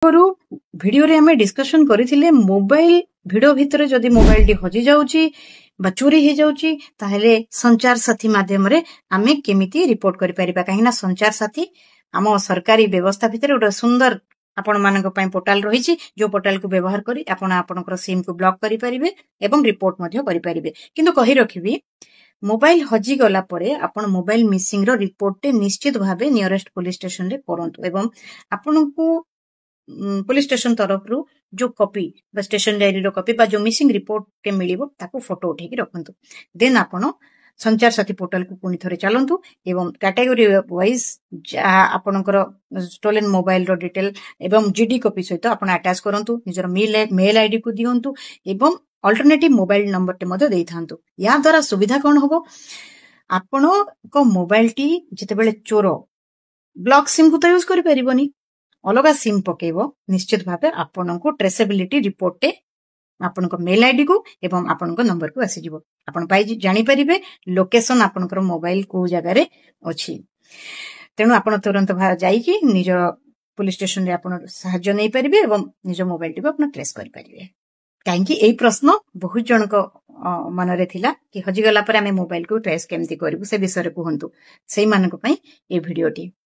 video रे हमें discussion करिथिले mobile video भितर जदि मोबाइल टी हजि जाउची बा चोरी हे जाउची ताहेले संचार साथी माध्यम रे आमे केमिति रिपोर्ट करि परिबा काहेना संचार साथी आम सरकारी व्यवस्था भितर गोटे सुंदर आपण मानक पई पोर्टल रहिछि जो पोर्टल को व्यवहार करी आपण आपनकर सिम को ब्लॉक करि परिबे एवं रिपोर्ट मध्ये करि परिबे किंतु कहि रखिबी मोबाइल हजि गला परे आपण मोबाइल मिसिंग रो रिपोर्ट टे निश्चित भाबे नियरेस्ट पुलिस स्टेशन रे करंतु एवं आपनको पुलिस स्टेशन तरफ रु जो कॉपी बा स्टेशन डायरी रो कॉपी बा जो मिसिंग रिपोर्ट के मिलिबो ताको फोटो उठे के रखंतु देन आपण संचार साथी पोर्टल को पुनी थरे चलंतु एवं कैटेगरी वाइज आपनकर स्टोलन मोबाइल रो डिटेल एवं जीडी कॉपी सहित आपण अटैच करंतु निजर मेल आईडी को दियंतु एवं अल्टरनेटिव मोबाइल नंबर टे मदे देइथांतु या द्वारा सुविधा कोन होबो आपण को मोबाइल टी जते बेले चोर ब्लॉक सिम को तो यूज करि परिबोनी अलगा सिम पकेबो निश्चित भाबे आपण को ट्रेसेबिलिटी रिपोर्ट टे आपण को मेल आईडी को एवं आपण को नंबर को आसी जिवो आपण पाई जानि परिबे लोकेशन आपण को मोबाइल को जगह रे अछि तेनु आपण तुरंत जाई कि निज पुलिस स्टेशन रे आपण सहायता नै परिबे एवं निज मोबाइल टी आपण ट्रेस करि परिबे काहेकि एई प्रश्न बहुत जन को मन रे थिला कि हजि गला पर हमें मोबाइल को ट्रेस केमति करबु से विषय रे कहंतु सेई मानक पई ए वीडियो टी